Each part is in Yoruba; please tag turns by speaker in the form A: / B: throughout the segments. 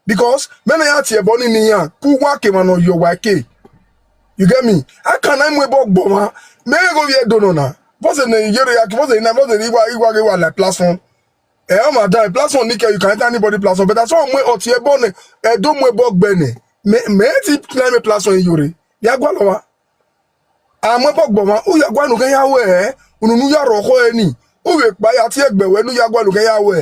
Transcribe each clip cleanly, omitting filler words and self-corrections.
A: Because men are here born in here, who work man on your YK. You get me? I can't I'm way back bomber. May I go here donona. What's the name? What's the name? What's the name? Like platform. Eh, my die platform nickel. You can't anybody platform. But that's why I'm way out here born. Don't way back bene. Me tip climb a platform in Yuri. Yagwalowa. I'm way back bomber. Who ya gwa no get ya we? Unu ya roko eni. Who we buy at here gbe we no ya gwa no get ya we?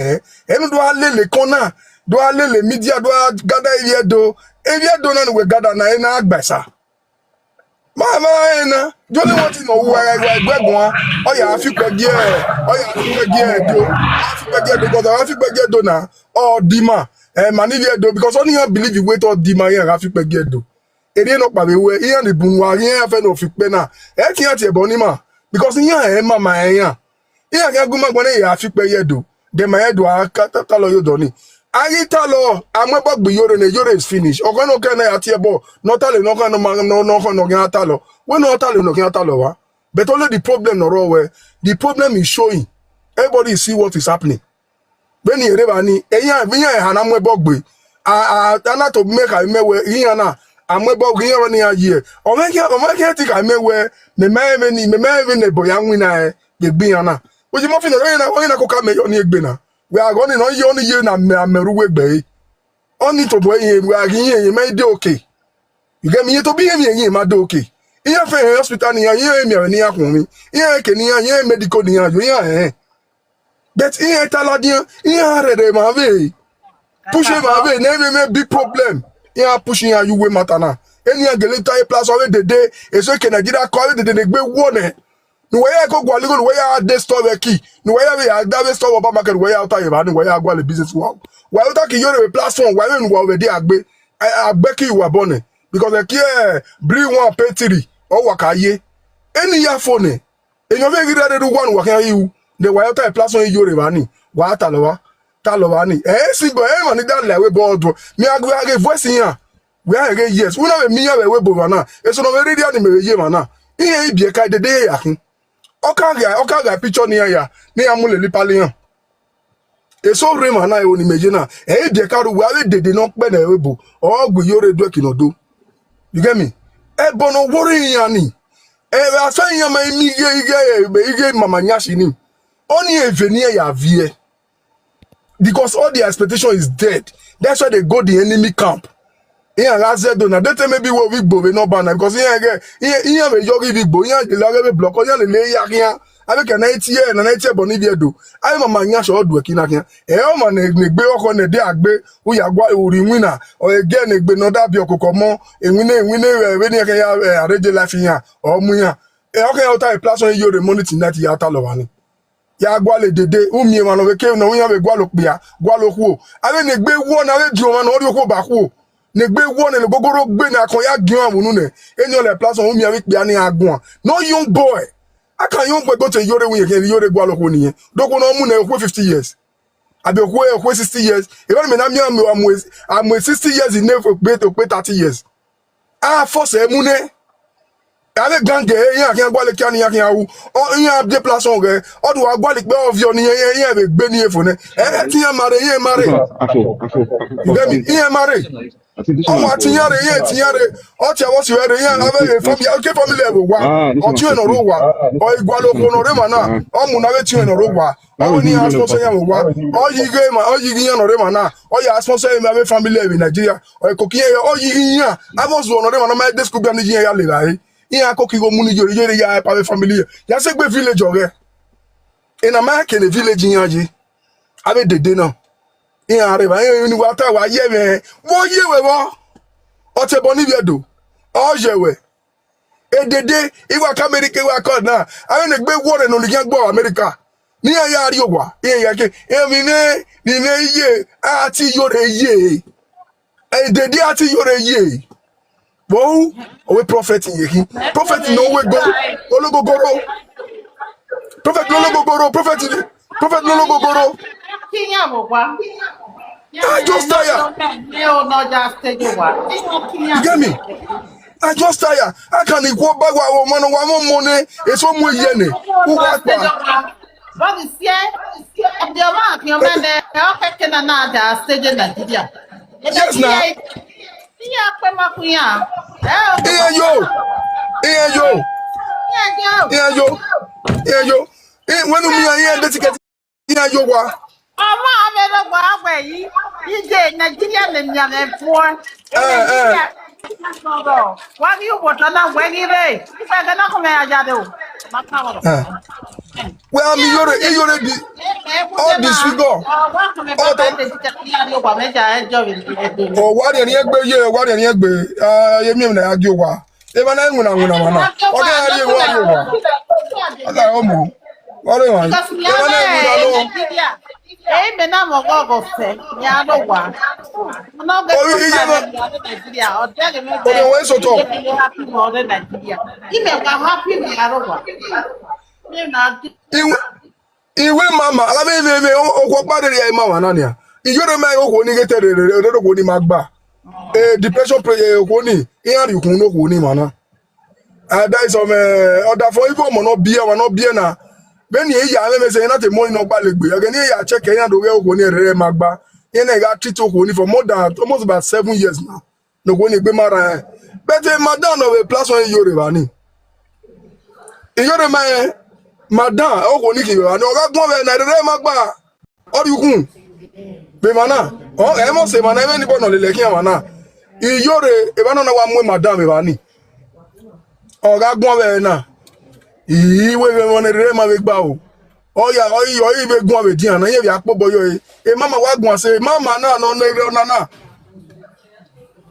A: Enu do alele kona. Do alele media do gather here do. Evie do na we gather na ena agbesa. Mama ena jole want to know where gbegun o ya fi pegie do fi pegie do because I fi pegie do na or dima manivie do because only you believe you wait or dima here fi pegie do ere no pa we here ni bunwa here fe no fi pe na e ti ati ebo ni ma because here mama here ga guma gbon ya fi pegie do de ma do ta lo yo do ni ayi ta lo amebo gbe yore ne yore is finish okan no kan na ati ebo no ta le no kan no gan ta lo we no ta le no gan ta lo wa but only the problem no ro we the problem is showing everybody see what is happening when you re ba ni eyan ha na amebo gbe ana to make I mewe yin na amebo gbe yin ni aye o make ti ka mewe me ne boya nwina e gbe yan na o ji mo fi na ko ka me yo ni egbe na we are going on you only you na meruwe gbe only to boy we are yin may dey okay you get me to be yin ma dey okay yin fe hospital ni yin mi ni akun mi yin ke ni yin medical ni yo yin but yin taladian yin rede ma ve push ma ve na me big problem yin pushing you we matter na any agele tie plus already the day eso ke Nigeria call the gbe won no way I go no way I dey store key no way I dey store Obama market way out here no way I go the business work why you take your platform why you already agbe key wa born because the key bring one pay 3 or wakaye any year phone and you make ready do one work you the way out platform you re bani wa ta lo wa ni si go man that like we board me I voice here we are yes we na me we bo na eso no ready ani me ye mana ihe ibie ka de yakin Oka picture ni ya ni amule palian eso rema na e oni meje na e de karu we ave dede no pe na ebo ogbu yore do kinodo you get me e bono worry yan ni e asan yan ma mi ige mama nyashi ni oni eveni ya vie because all the expectation is dead that's why they go the enemy camp here razed do na that maybe we gbo we no ban because here we yogi big gbo here the lage block here le ya kian avec na 90 boni bi do ai mama nya so do kina kian e o ma na gbe oko na de agbe u ya gwa ori wina o again egbe no da bi okoko mo enwine we ni ke ya arrange life here o mu ya e o ke o ta platform yo re monitor net ya ta lo wa ni ya gwa le dede u mi ma no we ke no ya we gwa lo pia gwa lo ku o ave ne gbe wo na we di o ma no ri ko ba ku ne gbe wo ne gogoro gbe na kan ya gian amunu ne eni ole platform u mi awi pe ani agun no young boy aka young boy go to yore wi ke yore gwa lo ko niyen doko no mu na ko 50 years abi ko 60 years e ba me na mi am 60 years in never pe to pe 30 years force e mu ne ale gange yan kan gwa le kan yan kan awu o yan de platform ge o do wa gwa le pe of yo ni yan be gbe ni efo ne ti yan mare you get me yan mare ọmọ àtìyàrá yẹn tìyàrá ọtí àwọn sì wẹrẹ yẹn abẹ́rẹ́ family ọkẹ́ family level wa ọtí ẹ̀nọ̀rọ̀ wa ọ ìgbàlókun ọ̀nọ̀rẹ́ mà náà ọmọ náà tí ẹ̀nọ̀rọ̀ wa ọ ní asọ́sọ́ yẹn wa ọ yìí yẹn ọ̀nọ̀rẹ́ mà náà ọ yẹ asọ́sọ́ yẹn abẹ́ family level Nàìjíríà ọ ìkòkí yẹn ọ yìí yẹn abọ́sù ọ̀nọ̀rẹ́ mà náà máa dé school bí ẹni yẹn yà lè ráyé yẹn akókì go múni yòrì yẹrẹ yà abẹ́ family yẹn yà sẹ́ gbé village ọ̀rẹ́ ìnà máa kéde village yẹn yìí abẹ́ dèdè náà ìyẹn àrẹ̀bà yẹn ni wà tá wà yẹ mẹ́ wọ́n yẹ wẹ̀ wọ́n ọtẹ bọ níbi ẹdọ ọyẹwẹ edede ìwà k'Amẹ́ríkà ìwà kọ náà àwọn ẹgbẹ wọrẹ nù nìyẹn gbọ Amẹ́ríkà ní ẹyà àríwá ìyẹn yẹn èmi ní iye àti yọrẹ yé edede àti yọrẹ yé wọ́n òwe prophet yìí prophet ní owó gbọ́ ológógóró prophet ní ológógóró prophet ní ológógóró. I just tired. You get me? I just tired. I can't go back one money. It's so much money. Who was that?
B: What is here? The man, your man, okay, can another stage in Nigeria.
A: Yes now.
B: Yeah, Pemakuya.
A: Here yo. Here yo. Here yo. Here yo. When me here the ticket. Here yo wa.
B: Ọmọ abẹ́rẹ́ gba àgbẹ̀ yìí ìdè Nàìjíríà lè ní àgbẹ̀ fún ọ. Nàìjíríà sọ̀rọ̀ wá ní ìwòsàn náà wẹ́gí rẹ̀ ìfẹ́ gẹ́gẹ́ kọ́ mẹ́rin ajáde o.
A: Well, me you're the all this figure. Oh, what any egbe ye, what any egbe? You mean na agyo wa. E ba na nwuna mana. O ga ari wa ari wa. Ala omo. What do you want? E ba na nwuna lo.
B: Eh, me na mo go fe. Ya do wa. No go Nigeria. O tell me.
A: O we so talk.
B: Happy more than Nigeria. Ime ga happy me arowa.
A: Iwe mama ala me okwo padere ya ma wana nia. Iyoro mai okwo ni gete re okwo ni magba. Depression prayer okwo ni. Iyan ri kun okwo ni mana. That is some other for even mo no bia na. When you ya me say na te money no gba legbe. Again ya check yan do we okwo ni re magba. Yen na ga treat okwo ni for more than almost about 7 years now. No go ni gbe mara. But madam no we plus one Yoruba ni. Iyoro mai madam o ni ki wa no ga gbon be na re magba orikun be mana o e mo se mana e ni bono lele ki mana iyore e ba no na wa mu madam be ba ni o ga gbon be na iwe be mo re ma be gba o ya o yo be gbon be dian na ye bi apo boyo e mama wa gbon se mama na no na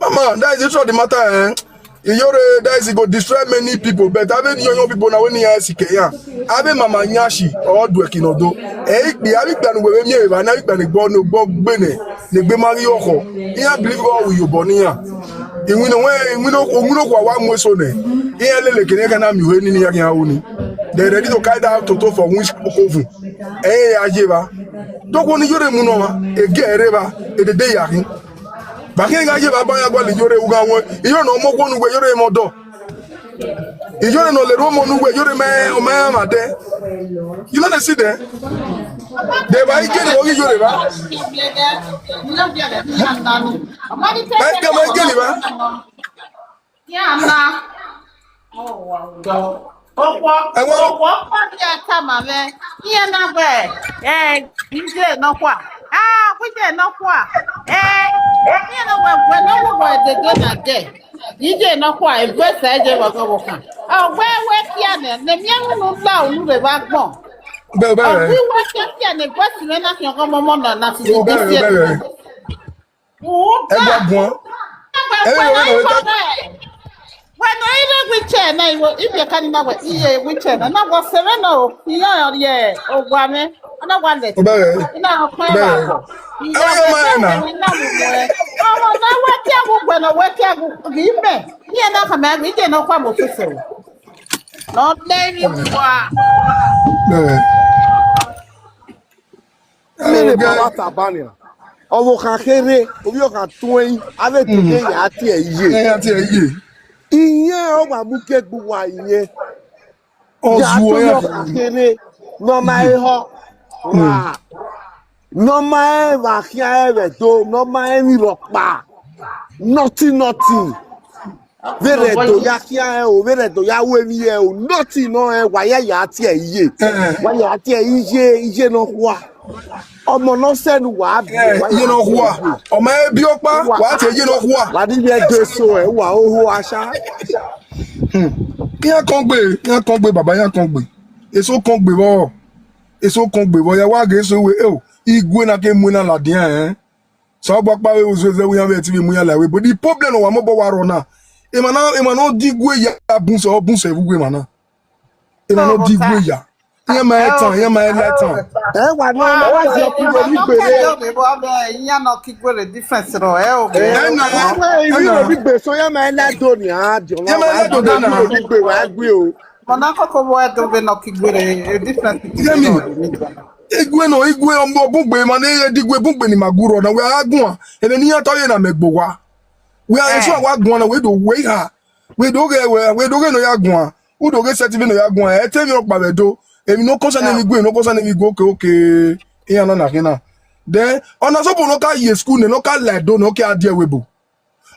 A: mama that is the matter Iyore that is go destroy many people, but have young people now when you ask ya. Have mama nyashi or do ekinodo. Be have been we me ba na be born no gbene. Ne gbe mari oko. You believe God will you born here. Iwi no kwa wa mo so ne. Iye lele kene kana mi we ni ya kan woni. They ready to carry out toto for which okovu. Ajeba. Doko ni yore mu no ma. Ege ba e de ya kin. Bakinga je baba ya gwa lijore uga won iyo no mo kwonu gbe yore mo do ijore no le romo nu gbe yore me o ma ma de you know see there de ba ike ni ogi yore ba ba ke ma ike ni ba
B: ya na Owo ya kama me ihe na gbe ije no kwa kwite no kwa ihe na we no we de na de ije no kwa invest eje wo kan we kia ne mi anu no la olu be ba gbon
A: be
B: we kia ne invest me na ki ko mo na si de se
A: e gba gbon
B: When I wheelchair na if you can now wheelchair na go seven o ye o gwa me na gwa let na kwa ba na wetia go na wetia go bi me ye na ka ma bi je na kwa mo sese no let me wa
C: Mene baba tabania owo kan kere obi o kan tun yin ave teke ya ti eye Iye o wa mu ke gbu wa iye. Ozu ya kere no ma e ho. Wa. No ma e wa kia e to no ma e ni ro pa. Nothing. Vere to ya kia e o vere to ya we mi e o nothing no e wa ya ti e iye. Wa ya ti e iye no wa. Ọmọ no senu wa bi
A: iye no wa ọmọ e bi opa wa ti iye no wa
C: la di be de so e wa oho asa
A: yan kan gbe baba yan kan gbe eso kan gbe bo ya wa ge so we igwe na ke mu na la dia so gba pa we so we yan be ti mu yan la we but the problem wa mo bo wa ro na e ma no digwe ya bun so evugwe ma na e ma no digwe ya yan ma etan
C: wa no wa se ku lo ni gbere
B: yan no ki gbere difference ro o
C: na bi gbe so yan ma elado ni a jo yan ma elado na ni gbe wa gbe o
B: Mana koko bo e do be no ki gbere difference
A: igwe ombo bugbe ma na digwe bugbe ni maguro na we agun ene ni yan to ye na megbo wa we are so wa gun na we do ge no ya gun u do ge set bi no ya gun tell me o pa bedo èmi no concern mi go okay iyan na kina then ona so no ka ye school no ka ledo no ka ade webo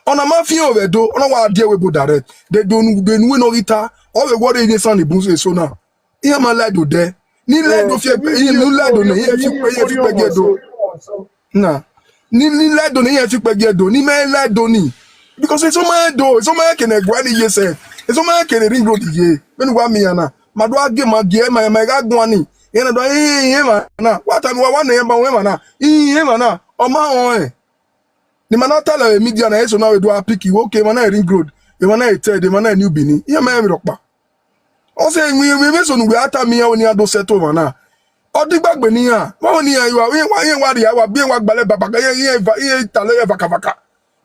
A: ona ma fi over do ona wa ade webo direct they don't no rita all the word in san ibun so na iya ma ledo de ni ledo fi ni ledo no ye fi pe do na ni ledo ni ye fi pe do ni me ledo ni because it's so my can gwa ni ye say it's so my can ring road ye when wa mi yana ma do age ma ge ma ga gwa ni ye na do ye ma na what and wa na ye ba we ma na ye ma na o ma won ni ma na tell media na so na we do a pick you okay ma na ring road e ma na e tell de ma na new bini ye ma mi ropa o say we so nu we ata mi ya oni ado settle ma na o di gbagbe ni ya wa oni ya wa ri ya wa bi wa gbale baba ka ye tale ye vaka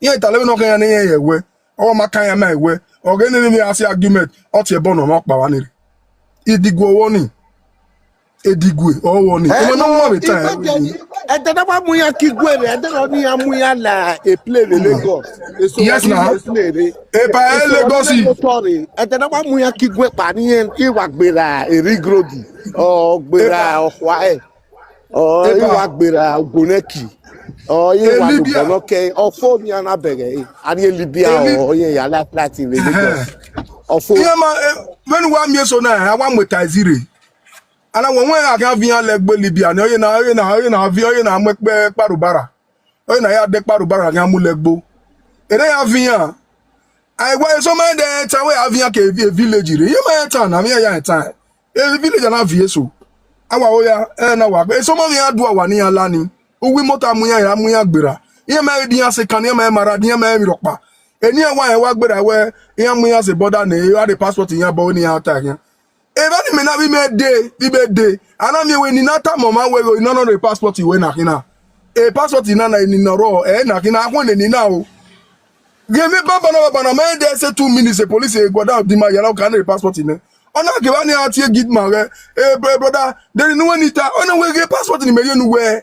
A: ye tale no kan ya ni ye we o ma kan ya ma we o ge ni mi asi argument o ti e bono ma pa wa ni idigu owo ni edigwe owo ni e mo no mo be time
C: e de na mu ya kigwe re e de no ni amu ya la e play le Lagos
A: yes na e pa Lagos
C: sorry e de na mu ya kigwe pa ni e wa gbera e rigrodi o gbera o wa e o e wa gbera ogoneki o ye wa lo ke o fo mi ana bere ani Libya o ye ya la plati le Lagos o fo
A: ye ma when wa mi so na wa motazire ana won aga vian legbe Libya ni oye na vi oye na mepe parubara oye na ya de parubara ga mu legbo ere ya vian ai wa so ma de ta we avian ke village re ye ma ta na me ya ta e village na vie so awa oya na wa e so ma vi adu awa ni ala ni uwi moto mu ya gbera ye ma di ya se kan ye ma mara di ye ma mi ropa eni e wa gbera we ye mu ya se border na you the passport yan bo ni ya ta yan even me na we de ana me we ni na ta mama we go no the passport we na kina e passport na ni na ro na kina akon ni na o give me baba na me dey say 2 minutes the police go down di ma yala kan the passport ni ona ke ba ni atie gid ma re brother there no one ita ona we get passport ni me ye nu we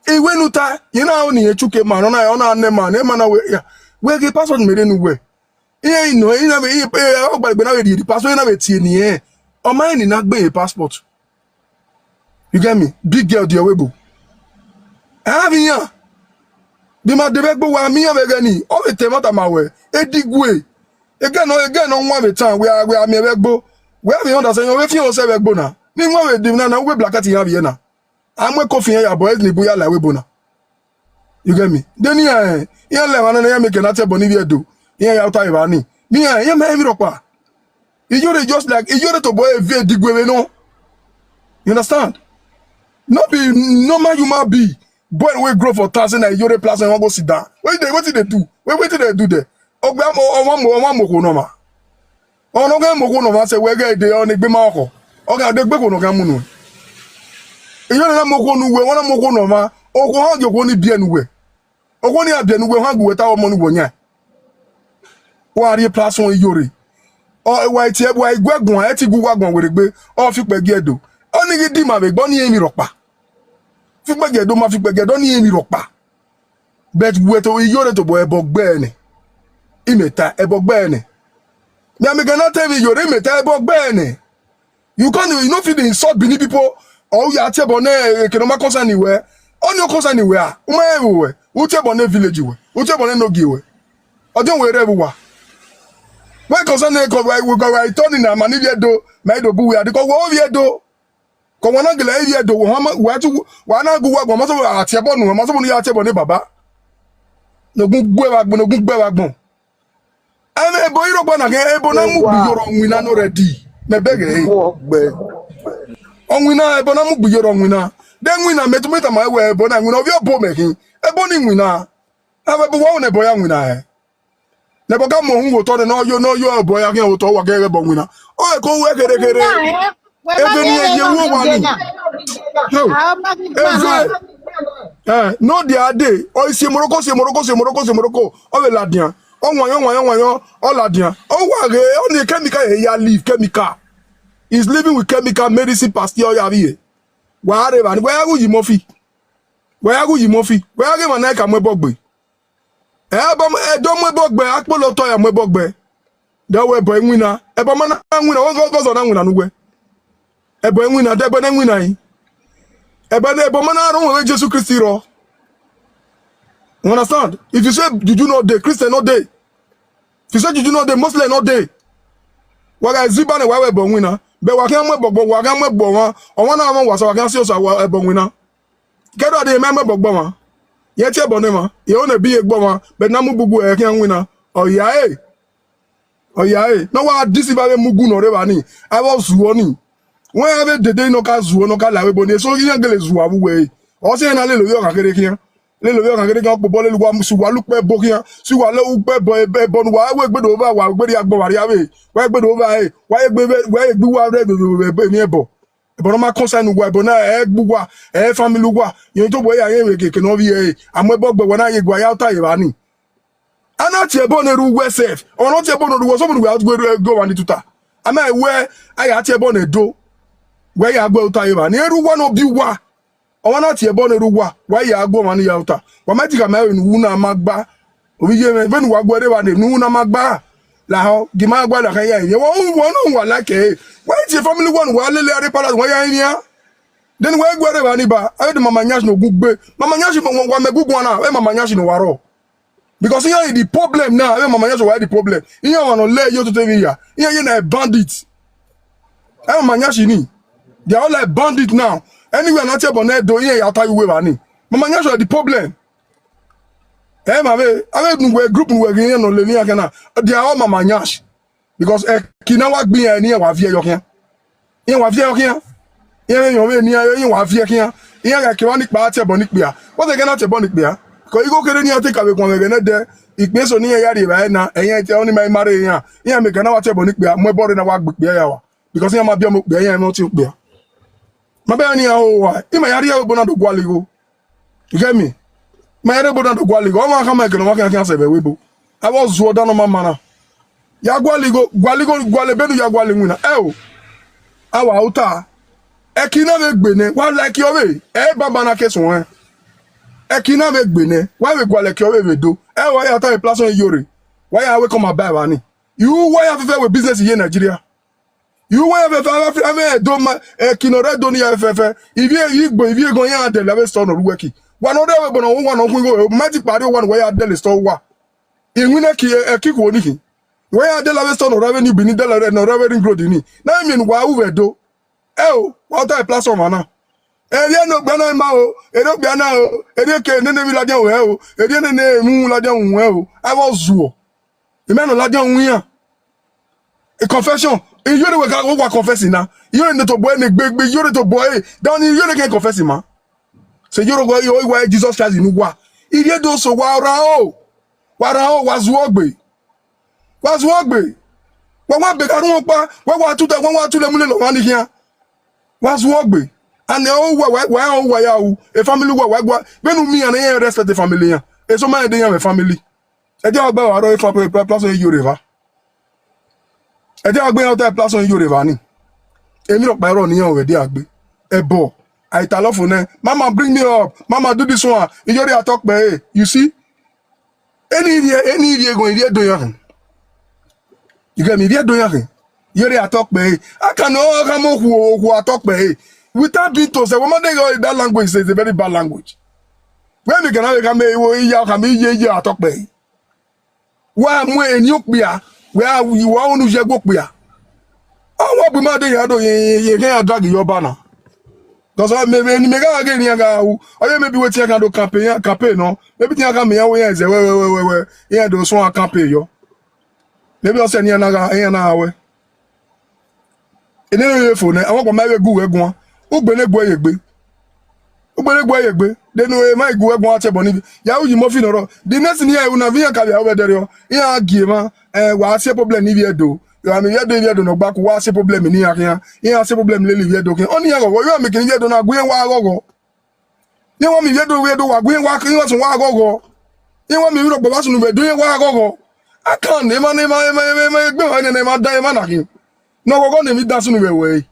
A: e we nu ta you know ni echuke ma ona ne ma na we get passport ni me nu we no ina be o gba na we di passport na be tie ni e o ma ni na gbe passport you get me big girl di owebo have yan bi ma de be gbo wa mi yan be ni o be te mata ma we edigwe again no nwa be tan we mi be gbo we be understand we fi o se be gbo na ni nwa we di na we black at yan be na amwe kofi ya boys ni buya la webo na you get me then yan le wana na ya me ke na te boni bi edo ya uta ibani mi ya ma mi ropa ijore just like ijore to boy vie digwe no you understand not be normal human be boy we grow for 1000 na ijore place and go sit down what they do what they do there ogba o mo ko no ma ono ga mo ko no ma se we ga de on gbe ma oko o ga de gbe ko no ga mu no ijore na mo ko nu we wona mo ko no ma o ko ha je ko ni bia nu we o ko ni abia nu we ha gu we ta o mo nu wonya wari plason yore o wa ti e wa igwegun e ti gugwagun weregbe o fi pegi edo oni gi di ma be gbo ni emi ropa fi pegi edo ma fi pegi edo ni emi ropa bet we to yore to bo ebo gbe ni imeta ebo gbe ni mi am gonna tell you yore imeta ebo gbe ni you no fit insult bini people or you ati ebo na ke no ma concern ni we oni o concern ni we a o ma e we u ti ebo na village we u ti ebo na no gi we ojo we re wa why concern ko we go right turn na mani do my do bu we adiko wo we do ko wona gele we do wo ma wa tu wa na gu wa gbon mo so ati ebo nu mo so nu ya ati ebo ni baba no gun gbe wa gbon eme ebo iro gbon na ke ebo na mu bi yoro nwina no ready me bege onwina ebo na mu bi yoro nwina de nwina metumeta ma we ebo na nwina obi obo mekin ebo ni nwina abo wo na ebo ya nwina ne boga mo hu to no yo boy again to wa gere bo nwina o e ko we kere ebe ni ye wo wa ni no the ade o se moroko o we ladian o won o ladian o wa re o ni chemical ya leave chemical is living with chemical medicine pasteur ya vie wa re ba ni wa gu yi mo fi wa ge ma na ka mo bogbe do mo bogbe akpolo to ya mo bogbe da we boy nwina e ba ma na nwina won go zo na nwina nugwe e boy nwina de bo na nwina yi Ebene bomana don't we Jesus Christ ro. You understand? If you say juju no day, Christian no day. If you say juju no day, Muslim no day. Waga ziba ne wawe bon wina. Be waga mwe bogbo waga mwe bon wa. Onwa na won wasa waga si osa wa bon wina. Kedo de me bogbo ma. Ye tie bon ma. Ye o na bi egbo ma. Be na mu bubu e kan wina. Oya e. Oya e. No wa disiba be mugu no re ba ni. Awo zuo ni. Wọ́n yà bẹ dèdè iná ká zuwọ́ náà ká làwé bọ̀ ní èso yíyan gẹlẹ̀ zuwọ́ àwùwẹ̀ yìí ọ̀sẹ̀ yẹn náà lè lórí ọ̀kà kéde kíyàn lè lórí ọ̀kà kéde kíyàn pọ̀pọ̀ lẹ́lu wa sùwà lùpẹ̀ bọ̀ kíyàn sùwà lẹ́wù pẹ̀ bọ̀ ẹbẹ̀ bọ̀ ní wà á wẹ̀ gbẹ̀dọ̀ ọba wà gbẹ̀dẹ̀ àgbọ̀ wà rí abẹ́ wà á gbẹ̀dọ̀ ọba ẹ̀ wà á gbẹ̀ wà rẹ̀ bẹ̀ ní ẹ̀bọ̀ ẹ̀bọ̀ náà má kọ́nsẹ́nu wà ẹ̀bọ̀ náà ẹ̀ gbù wà ẹ̀ fámìlì wà yẹn tó bọ̀ ẹ̀ yẹn wẹ̀ kéèké náà fi ẹ̀ àmọ́ ẹ̀bọ̀ gbẹ̀wọ̀ náà yẹ gbà yà ọ̀tá yẹ̀wà ni. Ana tiẹ̀ bọ̀ n'eru wẹ̀ sef ọ̀nà tiẹ̀ bọ̀ n'eru wọ̀ sọ́mọ̀nù wẹ̀ gbẹ̀ wà ní tuta àmọ́ ẹ̀wẹ̀ ayà tiẹ̀ bọ̀ n'edo where you go to Ivan, near one of you wa, or one at your bonnet wa, where you go on the altar. What might you marry in Wuna Magba? We even walk whatever the Nuna Magba. Lao, Gimagua, you won't one like a. Why is your family one? Well, Lily Palace, why are you here? Then where go to Aniba? I had Mamma Yash no good bay. Mamma Yash one me good one, and Mamma Yash no waro. Because here the problem now, Mamma Yash why the problem. You want to lay you to tell me here. Here you bandits. I'm Manyashini. They are all like bandits now. Anywhere not here, but not doing here. I'll tell you where money. Mama Nyash the problem. Eh, my way. I mean, group we here no Lenia kana. They are all Mama Nyash because kina work be near wafia yokia. Here wafia yokia. Here you near you wafia yokia. Here like kiwanik party bonik bia. What they cannot bonik bia? Because you go get near take away when we get there. It means only a yard right now. And yet only my marry here. Here me kana watch bonik bia. My body na work bia yawa. Because here my bia bia here not you bia. Mabani awa, ima yari ya bona do gwaligo. You get me? Ma yari bona do gwaligo. Oma kama ekeno waka kan sebe webo. I was zo down on my mana. Ya gwaligo gwalebedu ya gwalinguna. Awa uta. Ekina me gbene, wa like your way. Baba na keso eh. Ekina me gbene, wa we gwale your way do. Wa ya ta e place on yore. Why ya we come about wani? You why have with business here in Nigeria? You want to do my kinore doni FF. If you go here, the level store no working. One other one on go magic party one way at the store. In winner kick one. Where the level store no revenue beneath the no revenue growth in it. Now I mean, why we do? What type plus of mana? Elia no bana mao, Edo Biana, Edeke, Nene Ladia well, Ediane Moon Ladia well. I was Zuo. The man of Ladia Wia. A confession. You don't go confessing now. You don't need to boy, big, you don't to boy. Down you don't get confessing, man. So you don't go, you why Jesus Christ in Uwa. If you do so, Warao was Wogby. Was Wogby. What big I don't know, what to the one to the middle of one here. Was Wogby. And they all why a family what when me and I respect the family. It's so many days family. I tell about a plus on you river. I tell you out there plus on you river. Emi rock by run here already agbe. Ebo. I tell off on Mama bring me up. Mama do this one. You already talk by you see? Any idea going here do you? You get me there do you? You already talk by. I can know who are talk by. Without being told, say woman that language is a very bad language. When we can have me talk by. Why am I in Yokbia? Where you want to go here? Oh, what be my day? I don't you can't drag your banner. Because I maybe again here, or maybe what you can do campaign, no? Maybe you can me away and say, wait, yeah, those one campaign, yo. Maybe I'll send you another way. In any phone, I want to marry go. Who bene boy egbe? Who bene boy egbe? Then we might go egbe watch boni. Ya uji mo finoro. The next year we na via ka ya over there. Ya giema wa se problem ni vie do. Ya mi vie do no back wa se problem ni ya. Ya se problem le vie do kin. Oni ya go you am kin vie do na gwen wa gogo. Ni wa mi vie do wa gwen wa kin wa so wa gogo. Ni wa mi ro gbo wa so no vie do wa gogo. Akan ne ma egbe wa ne ma dan ma na kin. No gogo ne mi dan so no we.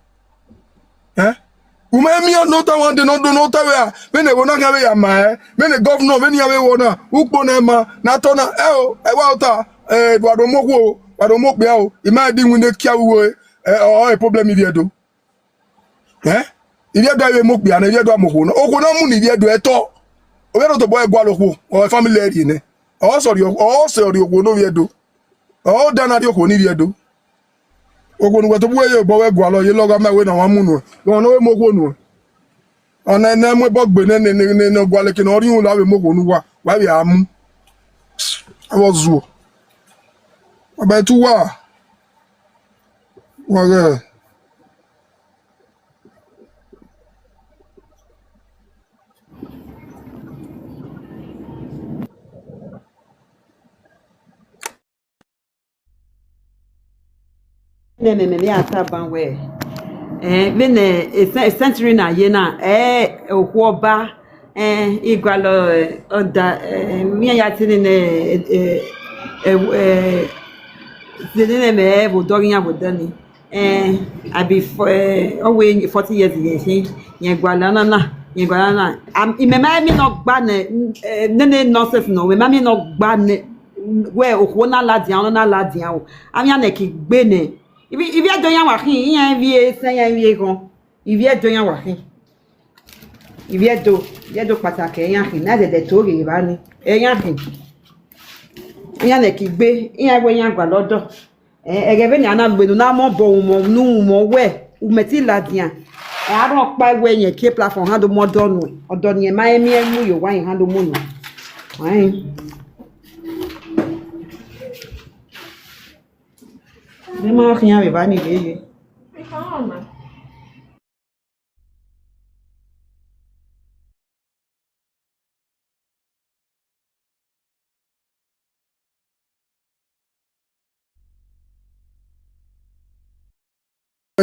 A: Umemi no ta one de no do no ta we when they wona gawe ya ma when the governor when ya we wona ukpo na ma na to na e wa uta Eduardo Mokwo Eduardo Mokpe o e ma di nwune kia wo a problem here do If you do mo bia na if you do mo ho no. Oko na mu ni if you do eto. O be no to boy gwa loko o family lady ne. O sorry oko no if you do. O dana di oko ni if you do. Oko no to boy yo boy gwa lo ye loga ma we na wa mu no. Yo no we mo ko no. Ona na mo bogbe ne no gwa le ki no ri hun la we mo ko no wa we amu. Awozu. Aba tu wa. Wa
D: ne ata we me century na ye na okwoba igwalo oda mi ya tini ne me bo doginya bo dani I be always 40 years ye gwala na imema mi no gba ne nonsense no me ma mi no gba ne we okwo na ladian o ami aneki gbe ne if you don't want him, you vie say you go. If you don't want him, if you do patake yan him, na de tori ba ni. Yan him. Yan le ki gbe, yan we yan gba lodo. Egebe ni ana gbe na mo bo mo we, u meti ladian. A ron pa we yan ke platform hando mo donu. Odo ni ma emi emu yo wa yan hando mo no. Nema rien avec Vanny.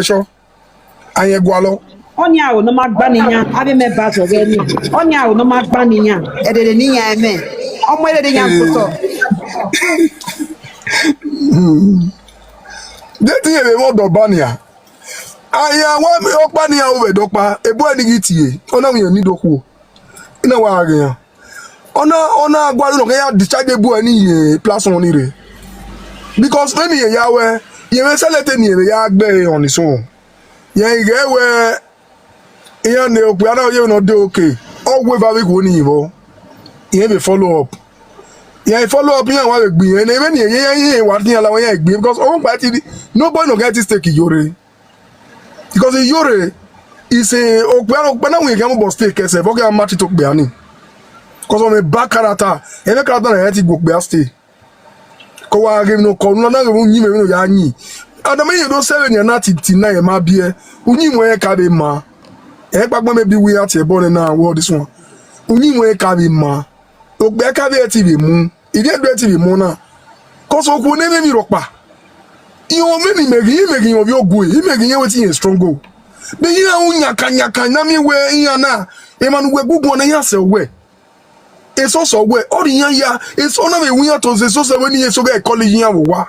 A: Sure. Aye gwalo.
D: Onya o no magba niyan, abi me ba so we ni. Onya o no magba niyan, edede niyan eme. Omo edede niyan puto.
A: Deti ye mo do bania. Aya wa mi opa ni awo be dopa, ebo ani gitie. Ona mi ni doku. Ina wa agan. Ona agwa no ya discharge ebu ani ye place on ire. Because when ye yawe, ye me selete ni ye ya gbe on his own. Ye gewe ye ne oku ana ye no de okay. All we ba we go ni ibo. Ye be follow up. Yeah, follow up here while we and even here what near la way because all party nobody no get to stake yore. Because a yore is a okwana we can bo stake kese for get match to be ani. Because on a back character, every character na yeti go be stay. Ko wa give no ko no na go nyi me no ya nyi. Adam you don 7 year na 59 ma bie. Unyi mo e ka be ma. E gbagbo me bi we at e born na world this one. Unyi mo e ka be ma. Ogbe ka be TV mu. If you do TV mu na. Cause oku ne me mi ropa. You me making of your go. You making everything strong go. Be you unya kanya na me we yan na. E man we gugu na yan se we. It's also we all the ya it's on me we to say so 7 years so get college yan wa.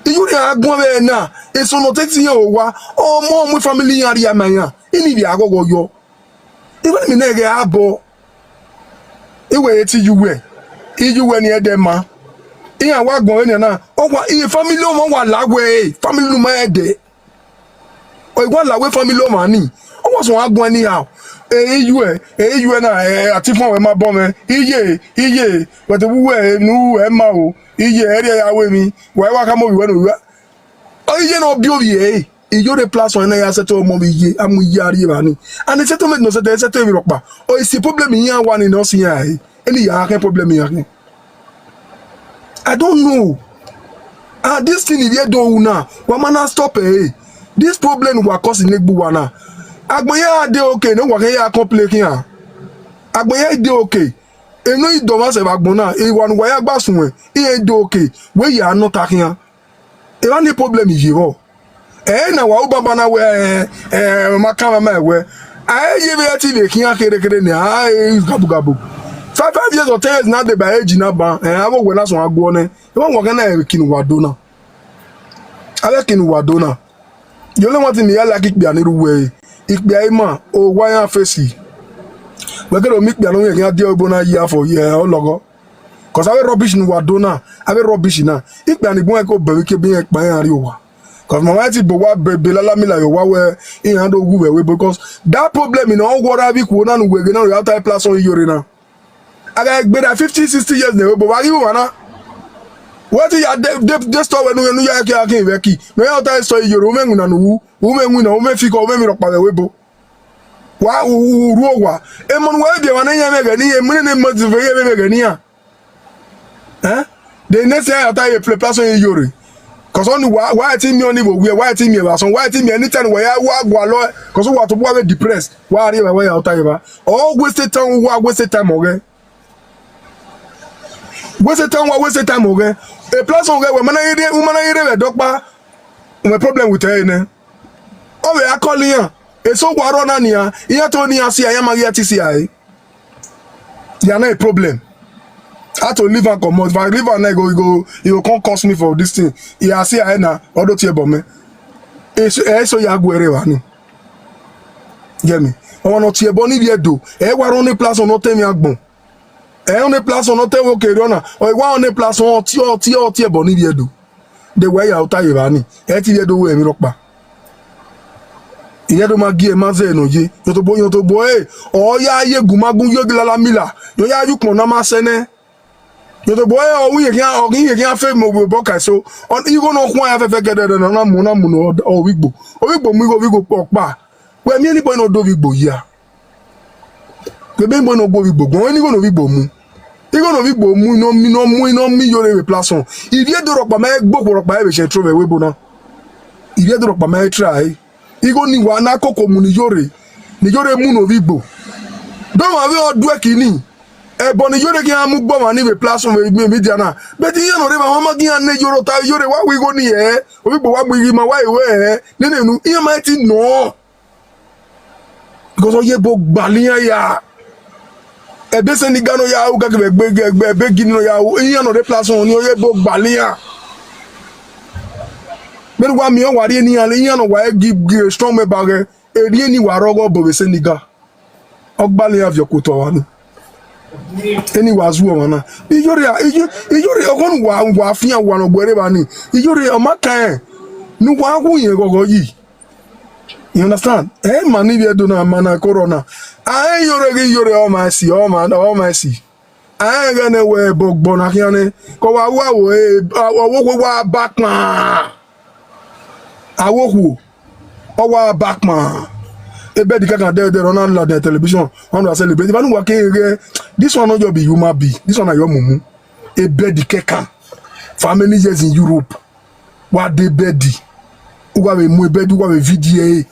A: You dey agbon be na. It's on not taking yan wa. Oh mo family yan ria man yan. Ini bi agogo yo. Even me na get abo. Ewe eti yuwe ijuwe ni edema iya wa gbon eni na ogwa iye family o mo wa lawe family ma ede o igwa lawe family o ma ni o wa so agbon ni how ejuwe na ati fun we ma bo me iye but wuwe nu e ma o iye ere ya we mi wa ka mo we no o iye no bi obi ijo de place on na ya settle mo bi iye amu iye ari ba ni and the settlement no settle mi ropa o isi problem yan wa ni no si yan any ya problem yan I don't know. This thing if you don't now, what man stop this problem will cause in Negbuwana. Agboya de okay, no wake ya complain here. Agboya de okay. E no do ma se bagbona, e wan wa ya gbasun e de okay. We ya not here. E wan the problem is you. Na wa baba na we makama ma we. Ye be ati be kian kere ni gabu gabu. 5 years or 10 years now they by age na ba I will when so agbo ne e won work na kinu wado na ale kinu wado na you only want me like ikpe aniru we ikpe ai ma o wa ya face we get o mi ikpe anu yan de ogbo na year for year o logo cause I rubbish ni wado na I rubbish na ikpe ani gbon e ko be we ke bi ikpe yan ri o wa Because my mighty bowa belala me like wawe in hand over because that problem in all water we could not we get out type plus on urina. I got better 50, 60 years now, but why you wanna? What is your store when you are can't worky? No out so your woman women figure women up by the webo. Wa uruwa. Emon wa be wana ya megani e mune motive ye megani ya. Eh? The next year after you play place on yori. Cause on why team me only why team me so why team me anytime where wa lo cause what to be depressed. Why are you why out there? All wasted time wasted time okay. Wasted time okay. A place on where man ire dokpa my problem with her ne. Oh we are calling her. So waro na nia iya to ni asi ayama ya TCI ya na a problem I to leave and come if I leave and I go you can't cost me for this thing ya see I na odo tie bo me so ya gwere wa ni get me o no tie bo ni bi edo waro ni place on no temi agbon on ni place on no te wo kere ona o wa on ni place on tie bo ni bi edo the way ya uta ba ni ti bi edo we mi ropa iye do magi e maze no ye yo to bo o ya ye gumagun yo gilala mila yo ya yu pon na ma sene yo to bo o wi ye kan fe mo bo ka so on igo no kun ya fe gede na mu no o wigbo mi go po pa we mi ni boy no do wigbo ya ke be boy no go wigbo gon ni go no wigbo mu igo no wigbo mu no mi yo re replace iye do ro pa ma gbo ro pa e be se trove we bo na iye do ro pa ma try igo ni wa na koko mu ni yore mu no vigbo do ma we odu ekini bo ni yore ki amu gbo ma ni be place me media na but you no re ma ma gi an yoro ta yore wa we go ni ovigbo wa gbi ma wa iwe nenu iye ma ti no because oye bo gbaliyan ya ebe se ni gano ya u ka gbe gini no ya iye no re place on ni oye bo gbaliyan but wa mi o wari ni ale yan no wa give strong me bag eri ni wa rogo bo be seniga ogbale avio ko to wa ni eni wa zu o na iyori ogon wa fian wa no gbere ba ni iyori o makan ni wa hu yen gogo yi you understand man ni be do na mana corona iyori o ma si ga na we bogbo na kiane ko wa wo wa backman awoku owa backman ebe di kan dey run on the television on wa celebrate ba nu wa ke this one no just be human be this one na your mumu ebe di kekan family years in Europe wa dey bedi wa we mu ebe di wa we video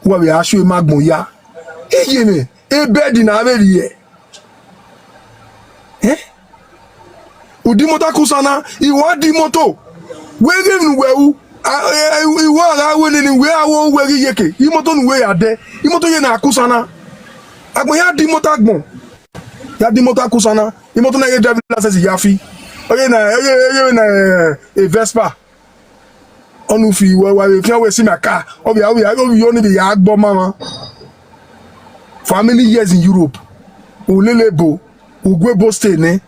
A: wa we aso e magbon ya eye me ebe di na aberi udi moto kusana iwo di moto we give we iwo ara we ni we awo we yeke imoto nu we ade imoto ye na akusana agbon ya di moto agbon ya di moto akusana imoto na ye drive license yafi oye na e Vespa onu fi wa we si maka obi yo ni bi ya agbo mama family years in Europe olelebo ogwebo stay ne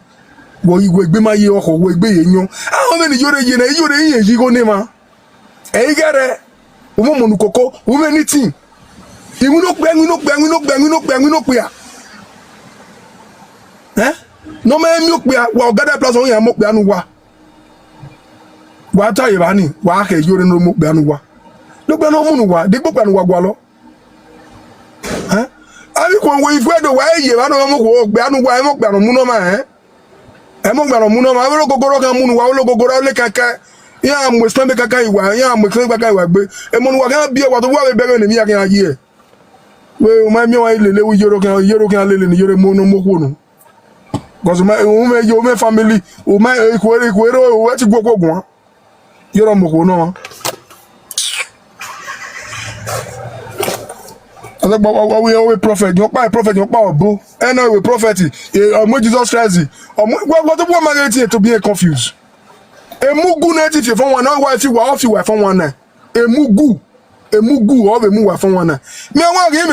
A: wo igwe gbe ma ye oko wo egbe yeyan awon me ni yore yin yi go ni ma gere umo monu koko umo anything iwu no pe ya no me mi o pe wa ogada plus on yan mo pe anu wa ta yiba ni wa ke yore no mo pe anu wa lo pe no munu wa de gbo pe anu wa gwa lo abi ko wo ifu edo wa ye ba no mo ko pe anu wa e mo pe anu mu no ma mo gba no mu no ma wo gogoro kan munu wa wo gogoro le kankan ya mo stambe kaka iwa ya mo kle kaka iwa gbe e mo wa kan bi e wa to wa be bere ni mi ya kan aye we o ma mi wa ile lewu yoro kan lele ni yoro mo no mo ko no because me family o ma ko o ti gbogbo gun yoro mo ko no we prophet you pa obo na we prophet o Jesus Christ o what to ma get to be confused emugu na ti fi fon wan na wa fi wa fon wan na emugu o be mu wa fon wan na me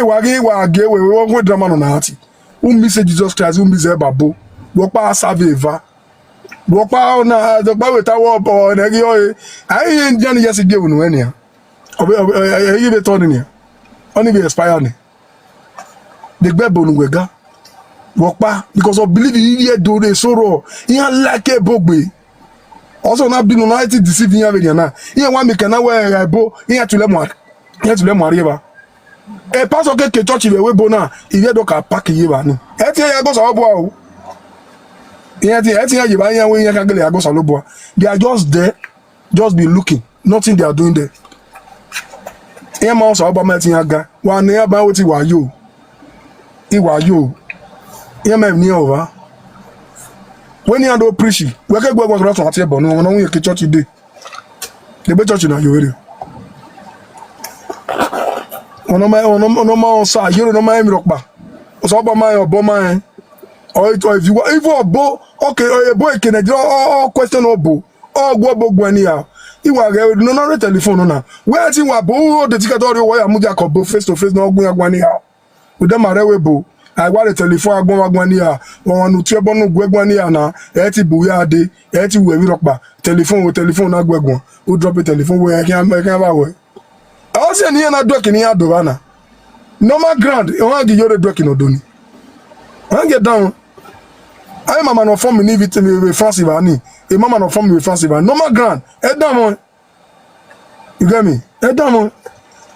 A: wa ge we wo drama no na ati mi say Jesus Christ mi say babo wo pa saveva wo pa na do pa we ta wo bo na gi o ai yen jan yes ge unu enia you be turning here. Only be expire ni. The gbebo nu wega. Wokpa because of believe you do the sorrow. You like a bogbe. Also not being united deceiving you na. You want me can wear a bow. You to let more. You to let more river. A pastor get to church we bona. If you don't pack you ni. Eti ya go so bo. Eti ya you buy when you can get go so bo. They are just there, just be looking. Nothing they are doing there. Here man so about meeting aga. One near about what you are you. You are you. Here man near over. When you do preach, we can go to the table. No, no, we can church today. The better church na you really. Ono ma sa you no ma mi rokpa. O so ba ma obo ma. Or if you obo, okay, or boy can all question obo. All go any how. Iwa ge no telephone na. Where ti wa bo the ticket or wire mu ja ko bo face to face no gun agwan how. We dem are we bo. I want the telephone agwan here. Won nu tiebo no gwan here na. E ti bu ya de. E ti we rokpa. Telephone na gwan. We drop the telephone we can ba we. I say ni na dock ni ado na. Normal ground, e wan gi yore dock no doni. Wan get down. I mama no form ni vit me fancy ba ni. E mama no form me fancy ba. Normal ground. E down mo. You get me? E down mo.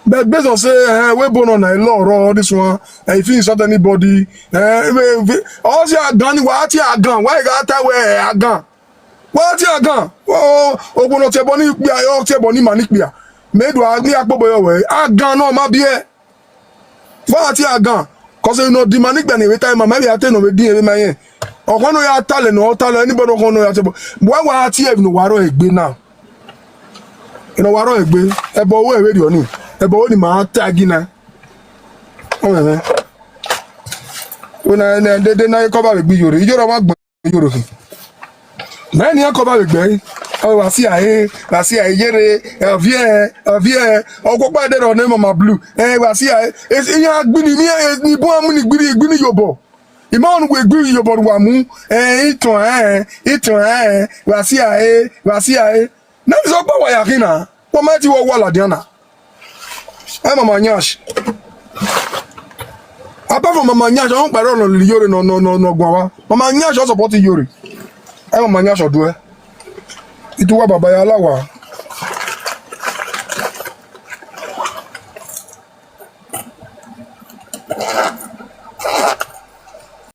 A: But based on say we born on a law this one, and if you insult anybody, all say agan what you agan, why you got that way agan? What you agan? Oh, ogun te boni bia, o te boni manik bia. Me do agni akpo boyo we. Agan no ma bie. What you agan? Cause you know the manik bia ni time maybe I tell no we din e ma yen. Okon no ya tale no tale anybody okon no ya te. Why wa ti e no waro egbe now? You know waro egbe. Ebo wo ewe di oni. Ebo oni ma tagi na. O me. Una de na ko ba gbe yoro. Ijoro ma gbe yoro fi. Na ni ko ba gbe. O wa si aye yere. Vie. O ko pa de ro na mama blue. Wa si aye. E yan gbini ni bo amu ni gbini yobo. Imon we gbini yobo wa mu. Iton wa si aye. Na so pa wa yakina. Wo ma ti wo wala diana. I'm Mama Nyash. Apart from Mama Nyash, I don't buy on Yuri no Guava. Mama Nyash also support Yuri. I'm Mama Nyash or do it. It was Baba Yalawa.